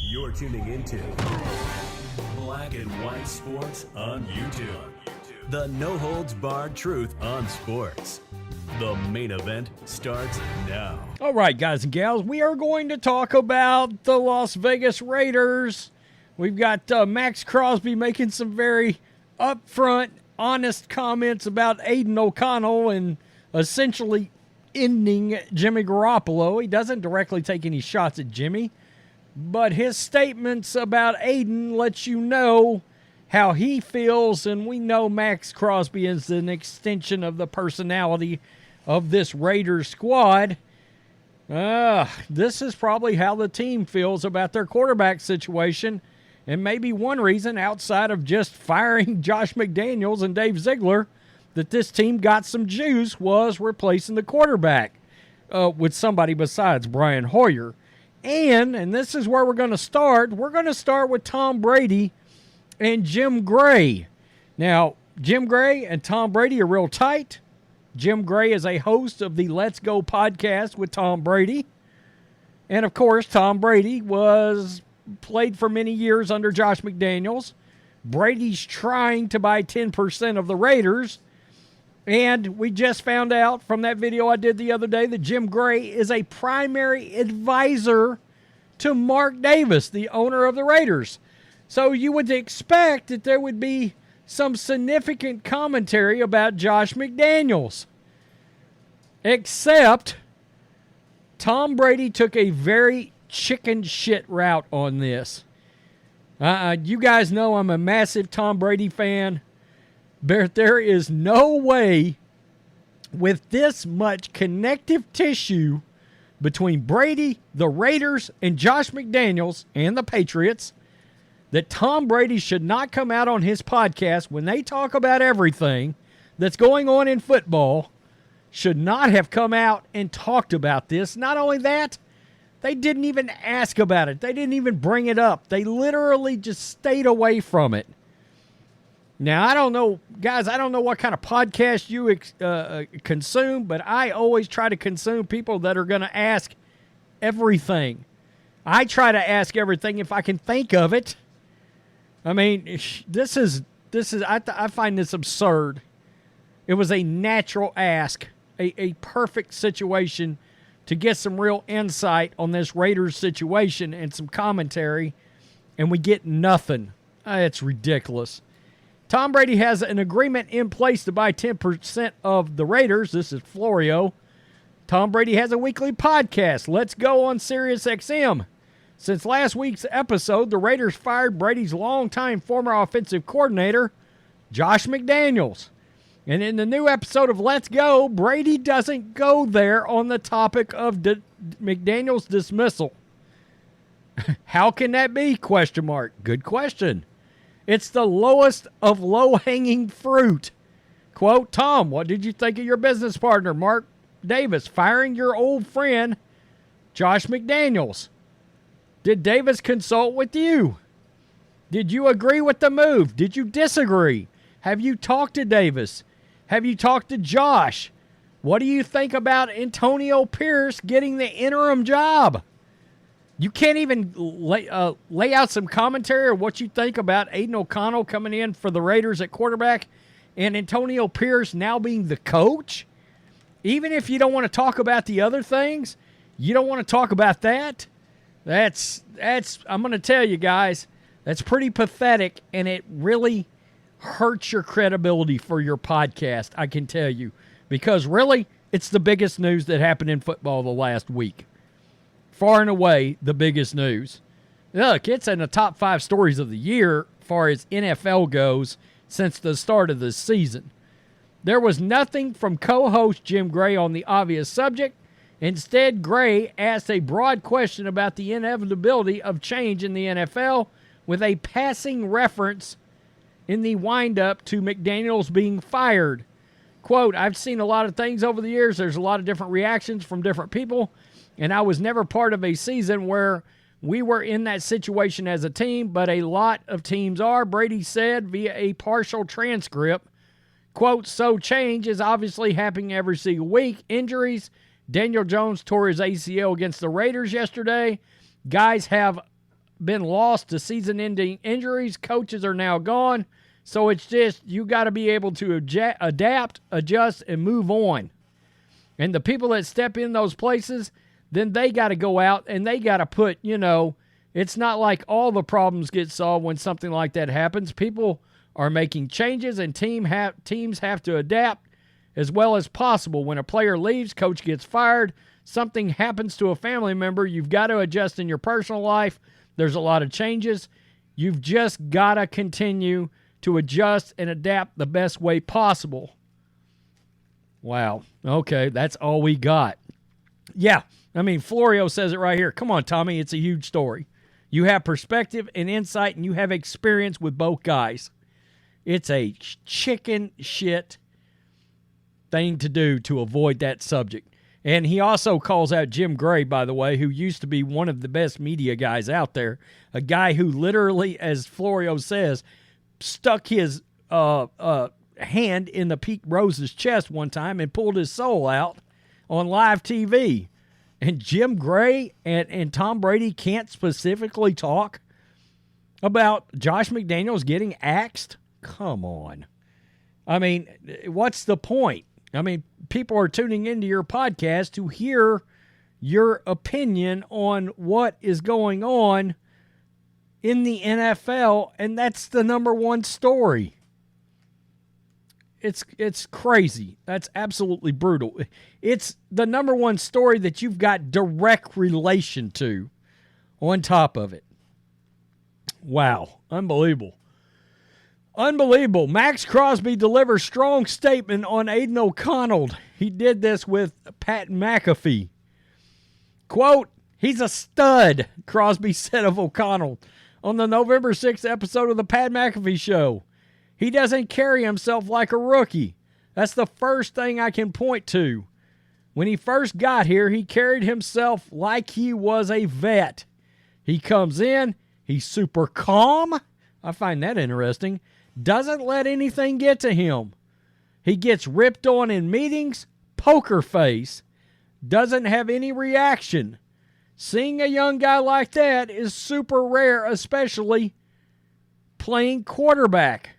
You're tuning into Black and White Sports on YouTube. The no-holds-barred truth on sports. The main event starts now. All right, guys and gals, we are going to talk about the Las Vegas Raiders. We've got Maxx Crosby making some very upfront, honest comments about Aidan O'Connell and essentially ending Jimmy Garoppolo. He doesn't directly take any shots at Jimmy, but his statements about Aidan lets you know how he feels, and we know Maxx Crosby is an extension of the personality of this Raiders squad. This is probably how the team feels about their quarterback situation, and maybe one reason outside of just firing Josh McDaniels and Dave Ziegler that this team got some juice was replacing the quarterback with somebody besides Brian Hoyer. And this is where we're going to start. We're going to start with Tom Brady and Jim Gray. Now, Jim Gray and Tom Brady are real tight. Jim Gray is a host of the Let's Go podcast with Tom Brady. And, of course, Tom Brady played for many years under Josh McDaniels. Brady's trying to buy 10% of the Raiders. And we just found out from that video I did the other day that Jim Gray is a primary advisor to Mark Davis, the owner of the Raiders. So you would expect that there would be some significant commentary about Josh McDaniels. Except Tom Brady took a very chicken shit route on this. You guys know I'm a massive Tom Brady fan. But there is no way with this much connective tissue between Brady, the Raiders, and Josh McDaniels and the Patriots that Tom Brady should not come out on his podcast when they talk about everything that's going on in football, should not have come out and talked about this. Not only that, they didn't even ask about it. They didn't even bring it up. They literally just stayed away from it. Now, I don't know, guys, I don't know what kind of podcast you consume, but I always try to consume people that are going to ask everything. I try to ask everything if I can think of it. I mean, I find this absurd. It was a natural ask, a perfect situation to get some real insight on this Raiders situation and some commentary, and we get nothing. It's ridiculous. Tom Brady has an agreement in place to buy 10% of the Raiders. This is Florio. Tom Brady has a weekly podcast, Let's Go on SiriusXM. Since last week's episode, the Raiders fired Brady's longtime former offensive coordinator, Josh McDaniels. And in the new episode of Let's Go, Brady doesn't go there on the topic of McDaniels' dismissal. How can that be? ? Good question. It's the lowest of low-hanging fruit. Quote, Tom, what did you think of your business partner, Mark Davis, firing your old friend, Josh McDaniels? Did Davis consult with you? Did you agree with the move? Did you disagree? Have you talked to Davis? Have you talked to Josh? What do you think about Antonio Pierce getting the interim job? You can't even lay out some commentary of what you think about Aidan O'Connell coming in for the Raiders at quarterback and Antonio Pierce now being the coach? Even if you don't want to talk about the other things, you don't want to talk about that? That's I'm going to tell you guys, that's pretty pathetic, and it really hurts your credibility for your podcast, I can tell you. Because really, it's the biggest news that happened in football the last week. Far and away, the biggest news. Look, it's in the top 5 stories of the year as far as NFL goes since the start of the season. There was nothing from co-host Jim Gray on the obvious subject. Instead, Gray asked a broad question about the inevitability of change in the NFL with a passing reference in the wind-up to McDaniels being fired. Quote, I've seen a lot of things over the years. There's a lot of different reactions from different people. And I was never part of a season where we were in that situation as a team, but a lot of teams are, Brady said via a partial transcript. Quote, so change is obviously happening every single week. Injuries Daniel Jones tore his ACL against the Raiders yesterday. Guys have been lost to season-ending injuries. Coaches are now gone. So it's just you got to be able to adapt, adjust, and move on. And the people that step in those places, then they got to go out and they got to put, it's not like all the problems get solved when something like that happens. People are making changes and teams have to adapt as well as possible. When a player leaves, coach gets fired, something happens to a family member, you've got to adjust in your personal life. There's a lot of changes. You've just got to continue to adjust and adapt the best way possible. Wow. Okay, that's all we got. Yeah, Florio says it right here. Come on, Tommy, it's a huge story. You have perspective and insight, and you have experience with both guys. It's a chicken shit thing to do to avoid that subject. And he also calls out Jim Gray, by the way, who used to be one of the best media guys out there. A guy who literally, as Florio says, stuck his hand in the Pete Rose's chest one time and pulled his soul out on live TV. And Jim Gray and Tom Brady can't specifically talk about Josh McDaniels getting axed? Come on. What's the point? People are tuning into your podcast to hear your opinion on what is going on in the NFL, and that's the number one story. It's crazy. That's absolutely brutal. It's the number one story that you've got direct relation to on top of it. Wow. Unbelievable. Unbelievable. Maxx Crosby delivers strong statement on Aidan O'Connell. He did this with Pat McAfee. Quote, "He's a stud," Crosby said of O'Connell on the November 6th episode of the Pat McAfee Show. "He doesn't carry himself like a rookie. That's the first thing I can point to. When he first got here, he carried himself like he was a vet. He comes in, he's super calm." I find that interesting. "Doesn't let anything get to him. He gets ripped on in meetings, poker face. Doesn't have any reaction. Seeing a young guy like that is super rare, especially playing quarterback.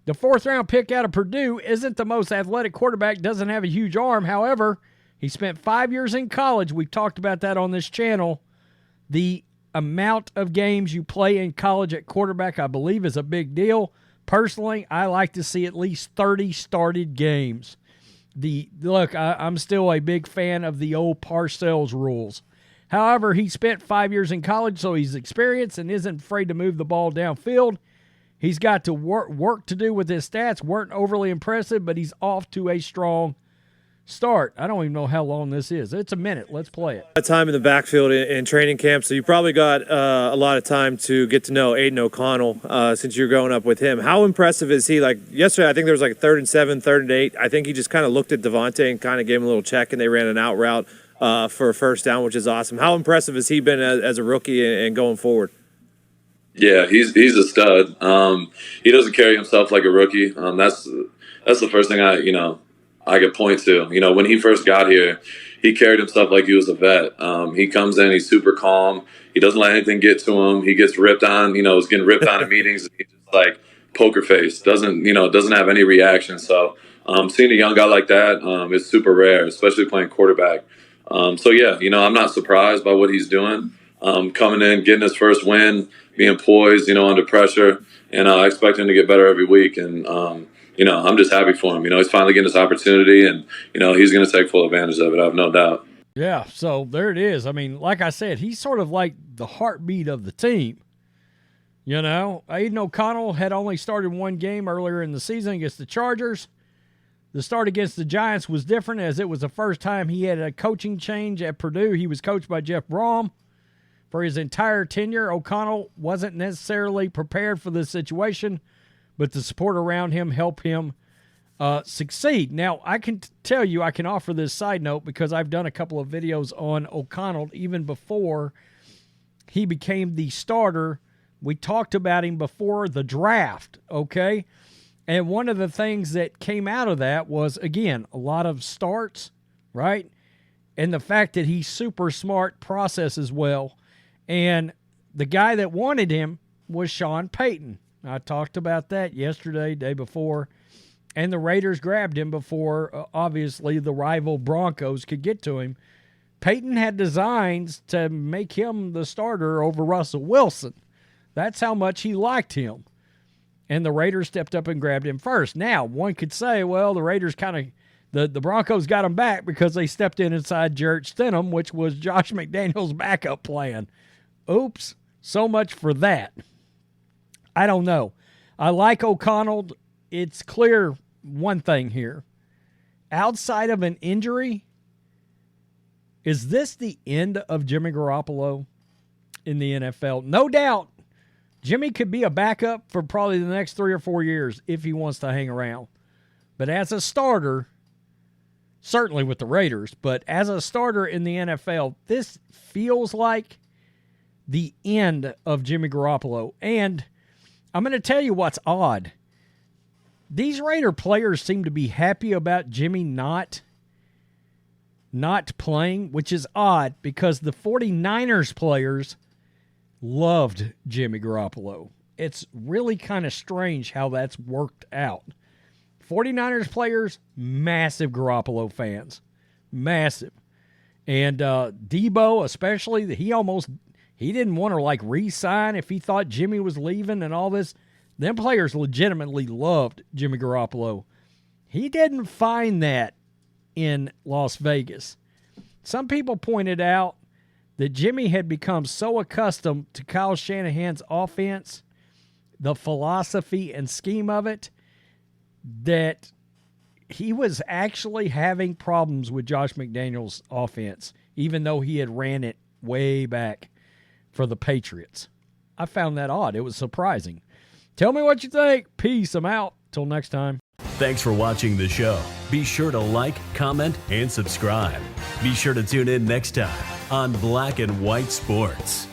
The fourth-round pick out of Purdue isn't the most athletic quarterback, doesn't have a huge arm. However, he spent 5 years in college. We've talked about that on this channel. The amount of games you play in college at quarterback, I believe, is a big deal. Personally, I like to see at least 30 started games. I'm still a big fan of the old Parcells rules. However, he spent 5 years in college, so he's experienced and isn't afraid to move the ball downfield. He's got to work to do with his stats. Weren't overly impressive, but he's off to a strong start." I don't even know how long this is. It's a minute. Let's play it. Time in the backfield in training camp, so you probably got a lot of time to get to know Aidan O'Connell since you're growing up with him. How impressive is he? Like yesterday, I think there was like 3rd and 7, 3rd and 8. I think he just kind of looked at Devontae and kind of gave him a little check, and they ran an out route for a first down, which is awesome. How impressive has he been as a rookie and going forward? Yeah, he's a stud. He doesn't carry himself like a rookie. That's the first thing I could point to. When he first got here, he carried himself like he was a vet. He comes in, he's super calm. He doesn't let anything get to him. He gets ripped on. He's getting ripped on in meetings. And he's just like poker face. Doesn't have any reaction. So seeing a young guy like that is super rare, especially playing quarterback. I'm not surprised by what he's doing. Coming in, getting his first win, being poised, under pressure, and I expect him to get better every week. And I'm just happy for him. He's finally getting his opportunity, and he's going to take full advantage of it. I have no doubt. Yeah, so there it is. Like I said, he's sort of like the heartbeat of the team. Aidan O'Connell had only started one game earlier in the season against the Chargers. The start against the Giants was different, as it was the first time he had a coaching change at Purdue. He was coached by Jeff Brom. For his entire tenure, O'Connell wasn't necessarily prepared for this situation, but the support around him helped him succeed. Now, I can tell you, I can offer this side note because I've done a couple of videos on O'Connell even before he became the starter. We talked about him before the draft, okay? And one of the things that came out of that was, again, a lot of starts, right? and the fact that he's super smart, processes well. And the guy that wanted him was Sean Payton. I talked about that yesterday, day before, and the Raiders grabbed him before, obviously, the rival Broncos could get to him. Payton had designs to make him the starter over Russell Wilson. That's how much he liked him. And the Raiders stepped up and grabbed him first. Now, one could say, well, the Raiders the Broncos got him back because they stepped inside Jarrett Stidham, which was Josh McDaniels' backup plan. Oops, so much for that. I don't know. I like O'Connell. It's clear one thing here. Outside of an injury, is this the end of Jimmy Garoppolo in the NFL? No doubt, Jimmy could be a backup for probably the next 3 or 4 years if he wants to hang around. But as a starter, certainly with the Raiders, but as a starter in the NFL, this feels like the end of Jimmy Garoppolo. And I'm going to tell you what's odd. These Raider players seem to be happy about Jimmy not playing, which is odd because the 49ers players loved Jimmy Garoppolo. It's really kind of strange how that's worked out. 49ers players, massive Garoppolo fans. Massive. And Debo especially, he didn't want to re-sign if he thought Jimmy was leaving and all this. Them players legitimately loved Jimmy Garoppolo. He didn't find that in Las Vegas. Some people pointed out that Jimmy had become so accustomed to Kyle Shanahan's offense, the philosophy and scheme of it, that he was actually having problems with Josh McDaniels' offense, even though he had ran it way back for the Patriots. I found that odd. It was surprising. Tell me what you think. Peace. I'm out. Till next time. Thanks for watching the show. Be sure to like, comment, and subscribe. Be sure to tune in next time on Black and White Sports.